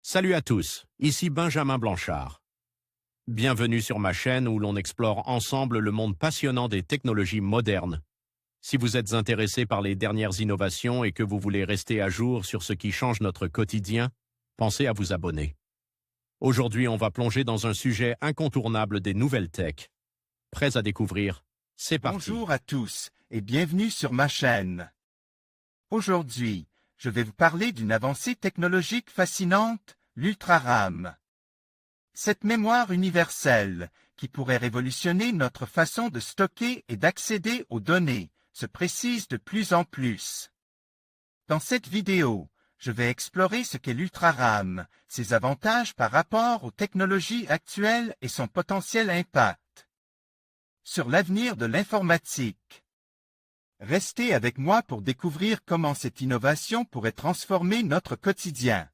Salut à tous, ici Benjamin Blanchard. Bienvenue sur ma chaîne où l'on explore ensemble le monde passionnant des technologies modernes. Si vous êtes intéressé par les dernières innovations et que vous voulez rester à jour sur ce qui change notre quotidien, pensez à vous abonner. Aujourd'hui, on va plonger dans un sujet incontournable des nouvelles tech. Prêts à découvrir? C'est parti. Bonjour à tous et bienvenue sur ma chaîne. Aujourd'hui, je vais vous parler d'une avancée technologique fascinante, l'ultra-RAM. Cette mémoire universelle, qui pourrait révolutionner notre façon de stocker et d'accéder aux données, se précise de plus en plus. Dans cette vidéo, je vais explorer ce qu'est l'ultra-RAM, ses avantages par rapport aux technologies actuelles et son potentiel impact sur l'avenir de l'informatique. Restez avec moi pour découvrir comment cette innovation pourrait transformer notre quotidien.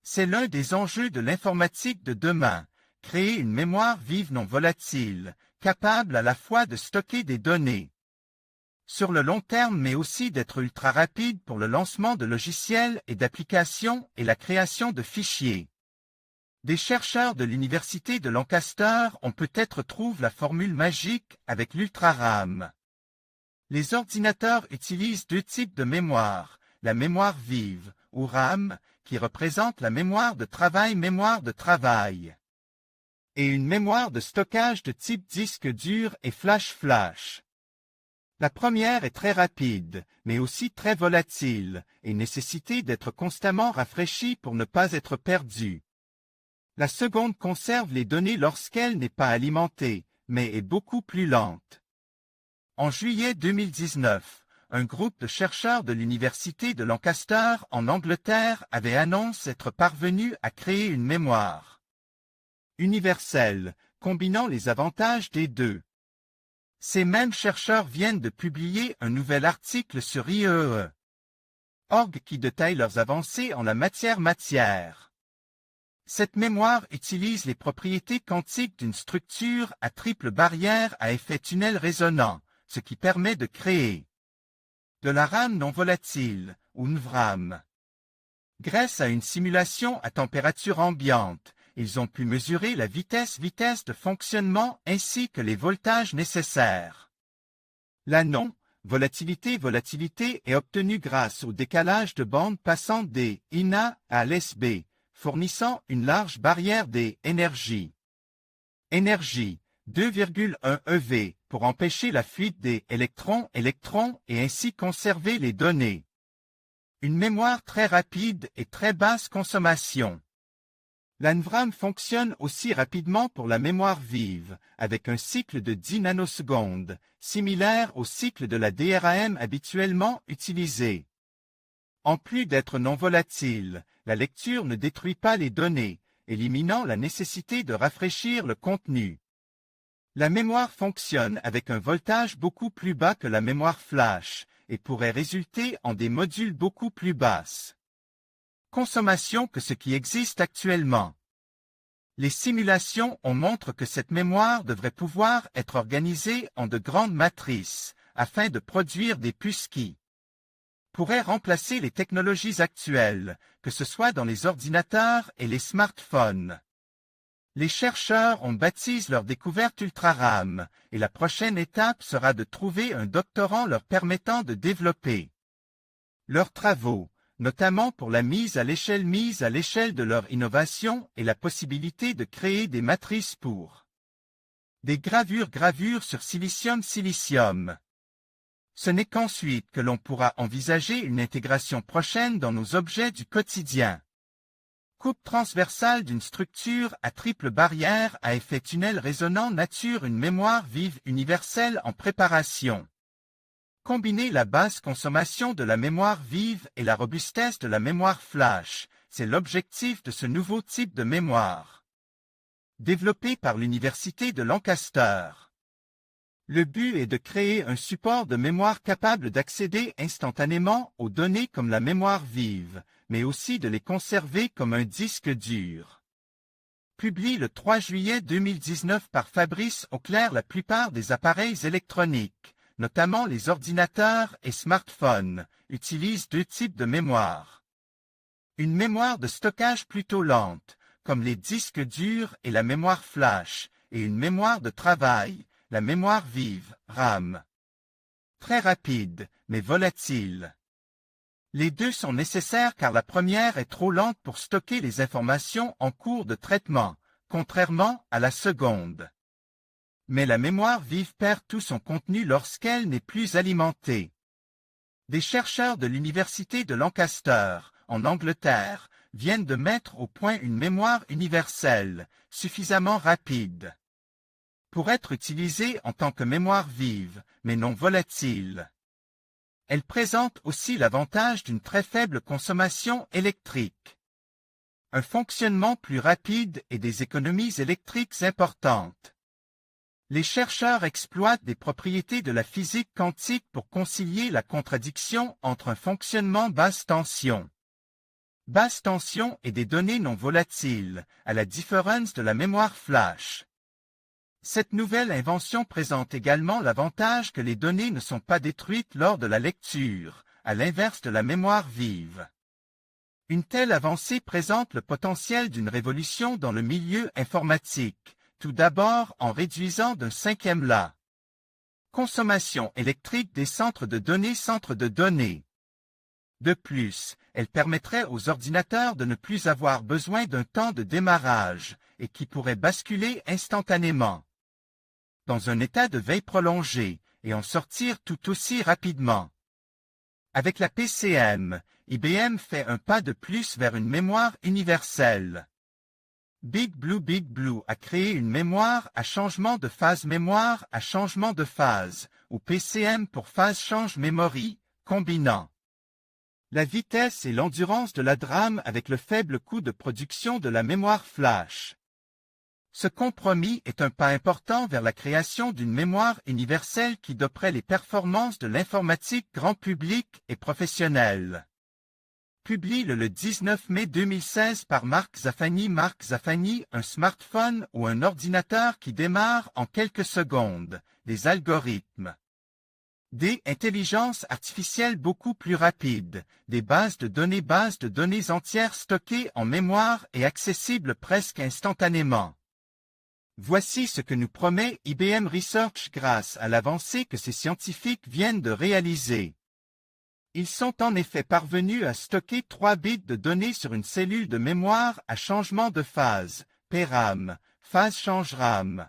C'est l'un des enjeux de l'informatique de demain, créer une mémoire vive non volatile, capable à la fois de stocker des données sur le long terme mais aussi d'être ultra rapide pour le lancement de logiciels et d'applications et la création de fichiers. Des chercheurs de l'Université de Lancaster ont peut-être trouvé la formule magique avec l'ultra-RAM. Les ordinateurs utilisent deux types de mémoire, la mémoire vive, ou RAM, qui représente la mémoire de travail, et une mémoire de stockage de type disque dur et flash. La première est très rapide, mais aussi très volatile, et nécessite d'être constamment rafraîchie pour ne pas être perdue. La seconde conserve les données lorsqu'elle n'est pas alimentée, mais est beaucoup plus lente. En juillet 2019, un groupe de chercheurs de l'Université de Lancaster en Angleterre avait annoncé être parvenu à créer une mémoire universelle, combinant les avantages des deux. Ces mêmes chercheurs viennent de publier un nouvel article sur IEEE.org qui détaille leurs avancées en la matière. Cette mémoire utilise les propriétés quantiques d'une structure à triple barrière à effet tunnel résonant, ce qui permet de créer de la RAM non volatile, ou NVRAM. Grâce à une simulation à température ambiante, ils ont pu mesurer la vitesse de fonctionnement ainsi que les voltages nécessaires. La non-volatilité est obtenue grâce au décalage de bande passant des INA à l'SB, fournissant une large barrière des énergies. 2,1 EV pour empêcher la fuite des électrons et ainsi conserver les données. Une mémoire très rapide et très basse consommation. La NVRAM fonctionne aussi rapidement pour la mémoire vive, avec un cycle de 10 nanosecondes, similaire au cycle de la DRAM habituellement utilisé. En plus d'être non volatile, la lecture ne détruit pas les données, éliminant la nécessité de rafraîchir le contenu. La mémoire fonctionne avec un voltage beaucoup plus bas que la mémoire flash et pourrait résulter en des modules beaucoup plus basses consommation que ce qui existe actuellement. Les simulations montrent que cette mémoire devrait pouvoir être organisée en de grandes matrices afin de produire des puces qui pourraient remplacer les technologies actuelles, que ce soit dans les ordinateurs et les smartphones. Les chercheurs ont baptisé leur découverte ultra-RAM, et la prochaine étape sera de trouver un doctorant leur permettant de développer leurs travaux, notamment pour la mise à l'échelle de leur innovation et la possibilité de créer des matrices pour des gravures sur silicium. Ce n'est qu'ensuite que l'on pourra envisager une intégration prochaine dans nos objets du quotidien. Coupe transversale d'une structure à triple barrière à effet tunnel résonant nature une mémoire vive universelle en préparation. Combiner la basse consommation de la mémoire vive et la robustesse de la mémoire flash, c'est l'objectif de ce nouveau type de mémoire. Développé par l'Université de Lancaster. Le but est de créer un support de mémoire capable d'accéder instantanément aux données comme la mémoire vive, mais aussi de les conserver comme un disque dur. Publié le 3 juillet 2019 par Fabrice Auclair, la plupart des appareils électroniques, notamment les ordinateurs et smartphones, utilisent deux types de mémoire. Une mémoire de stockage plutôt lente, comme les disques durs et la mémoire flash, et une mémoire de travail, la mémoire vive, RAM. Très rapide, mais volatile. Les deux sont nécessaires car la première est trop lente pour stocker les informations en cours de traitement, contrairement à la seconde. Mais la mémoire vive perd tout son contenu lorsqu'elle n'est plus alimentée. Des chercheurs de l'Université de Lancaster, en Angleterre, viennent de mettre au point une mémoire universelle, suffisamment rapide pour être utilisée en tant que mémoire vive, mais non volatile. Elle présente aussi l'avantage d'une très faible consommation électrique, un fonctionnement plus rapide et des économies électriques importantes. Les chercheurs exploitent des propriétés de la physique quantique pour concilier la contradiction entre un fonctionnement basse tension et des données non volatiles, à la différence de la mémoire flash. Cette nouvelle invention présente également l'avantage que les données ne sont pas détruites lors de la lecture, à l'inverse de la mémoire vive. Une telle avancée présente le potentiel d'une révolution dans le milieu informatique, tout d'abord en réduisant d'un cinquième la consommation électrique des centres de données. De plus, elle permettrait aux ordinateurs de ne plus avoir besoin d'un temps de démarrage et qui pourrait basculer instantanément dans un état de veille prolongée et en sortir tout aussi rapidement. Avec la PCM, IBM fait un pas de plus vers une mémoire universelle. Big Blue a créé une mémoire à changement de phase mémoire à changement de phase, ou PCM pour phase change memory, combinant la vitesse et l'endurance de la DRAM avec le faible coût de production de la mémoire flash. Ce compromis est un pas important vers la création d'une mémoire universelle qui doperait les performances de l'informatique grand public et professionnelle. Publié le 19 mai 2016 par Mark Zafany. Mark Zafany, un smartphone ou un ordinateur qui démarre en quelques secondes, des algorithmes. Des intelligences artificielles beaucoup plus rapides, des bases de données entières stockées en mémoire et accessibles presque instantanément. Voici ce que nous promet IBM Research grâce à l'avancée que ces scientifiques viennent de réaliser. Ils sont en effet parvenus à stocker 3 bits de données sur une cellule de mémoire à changement de phase, PRAM, phase change RAM,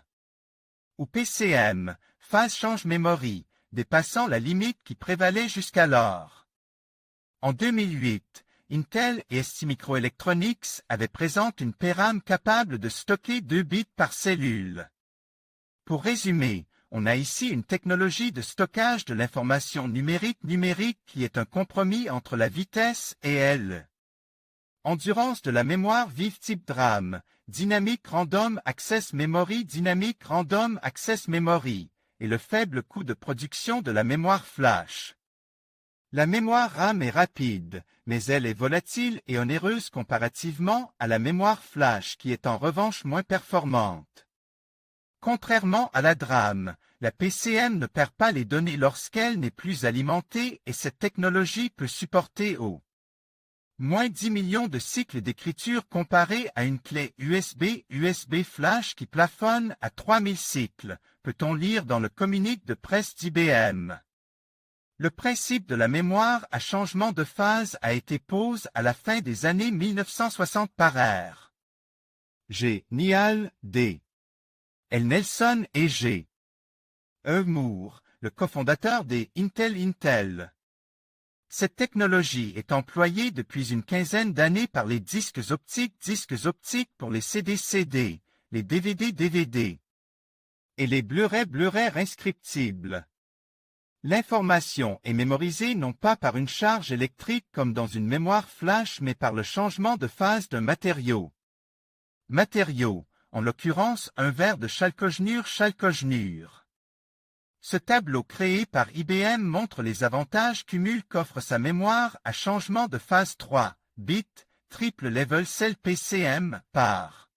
ou PCM, phase change memory, dépassant la limite qui prévalait jusqu'alors. En 2008, Intel et STMicroelectronics avaient présenté une PRAM capable de stocker 2 bits par cellule. Pour résumer, on a ici une technologie de stockage de l'information numérique qui est un compromis entre la vitesse et l'endurance de la mémoire vive type DRAM, Dynamic Random Access Memory, et le faible coût de production de la mémoire flash. La mémoire RAM est rapide, mais elle est volatile et onéreuse comparativement à la mémoire flash qui est en revanche moins performante. Contrairement à la DRAM, la PCM ne perd pas les données lorsqu'elle n'est plus alimentée et cette technologie peut supporter au moins 10 millions de cycles d'écriture comparé à une clé USB flash qui plafonne à 3000 cycles, peut-on lire dans le communiqué de presse d'IBM. Le principe de la mémoire à changement de phase a été posé à la fin des années 1960 par R. G. Niall, D. L. Nelson et G. E. Moore, le cofondateur des Intel. Cette technologie est employée depuis une quinzaine d'années par les disques optiques pour les CD-CD, les DVD et les Blu-ray inscriptibles. L'information est mémorisée non pas par une charge électrique comme dans une mémoire flash mais par le changement de phase d'un matériau. En l'occurrence un verre de chalcogenure. Ce tableau créé par IBM montre les avantages cumul qu'offre sa mémoire à changement de phase 3, bits, triple level cell PCM, par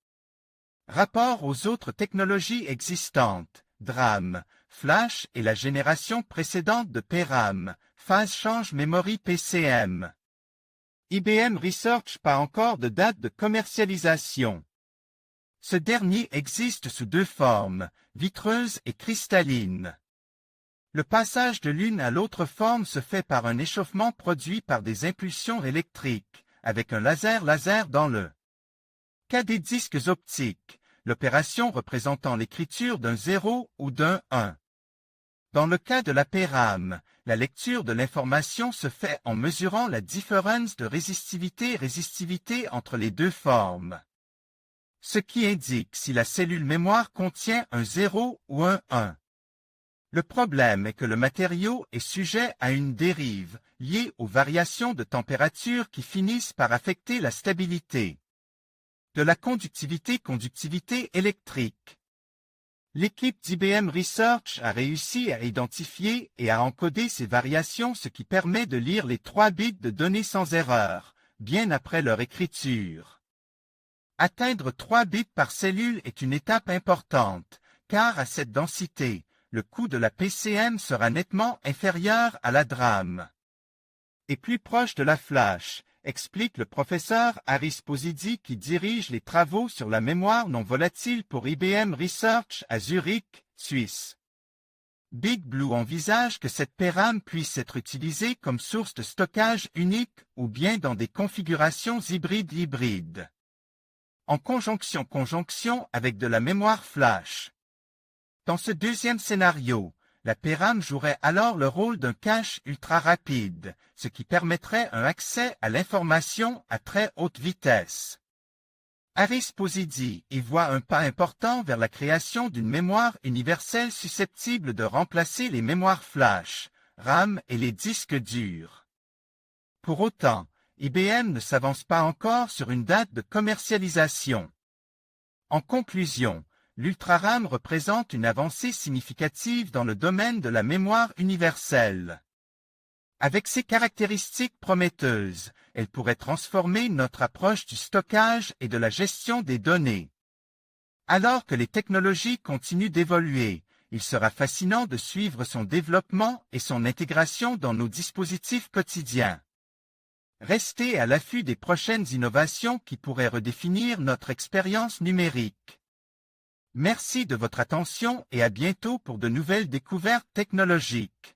rapport aux autres technologies existantes, DRAM, Flash et la génération précédente de PRAM, phase change memory PCM. IBM Research pas encore de date de commercialisation. Ce dernier existe sous deux formes, vitreuse et cristalline. Le passage de l'une à l'autre forme se fait par un échauffement produit par des impulsions électriques, avec un laser dans le cas des disques optiques, l'opération représentant l'écriture d'un 0 ou d'un 1. Dans le cas de la PRAM, la lecture de l'information se fait en mesurant la différence de résistivité entre les deux formes, ce qui indique si la cellule mémoire contient un 0 ou un 1. Le problème est que le matériau est sujet à une dérive, liée aux variations de température qui finissent par affecter la stabilité de la conductivité électrique. L'équipe d'IBM Research a réussi à identifier et à encoder ces variations, ce qui permet de lire les 3 bits de données sans erreur, bien après leur écriture. Atteindre 3 bits par cellule est une étape importante, car à cette densité, le coût de la PCM sera nettement inférieur à la DRAM et plus proche de la flash, explique le professeur Haris Pozidi qui dirige les travaux sur la mémoire non volatile pour IBM Research à Zurich, Suisse. Big Blue envisage que cette PRAM puisse être utilisée comme source de stockage unique ou bien dans des configurations hybrides. En conjonction avec de la mémoire flash. Dans ce deuxième scénario, la PRAM jouerait alors le rôle d'un cache ultra rapide, ce qui permettrait un accès à l'information à très haute vitesse. Haris Pozidi y voit un pas important vers la création d'une mémoire universelle susceptible de remplacer les mémoires flash, RAM et les disques durs. Pour autant, IBM ne s'avance pas encore sur une date de commercialisation. En conclusion, l'UltraRAM représente une avancée significative dans le domaine de la mémoire universelle. Avec ses caractéristiques prometteuses, elle pourrait transformer notre approche du stockage et de la gestion des données. Alors que les technologies continuent d'évoluer, il sera fascinant de suivre son développement et son intégration dans nos dispositifs quotidiens. Restez à l'affût des prochaines innovations qui pourraient redéfinir notre expérience numérique. Merci de votre attention et à bientôt pour de nouvelles découvertes technologiques.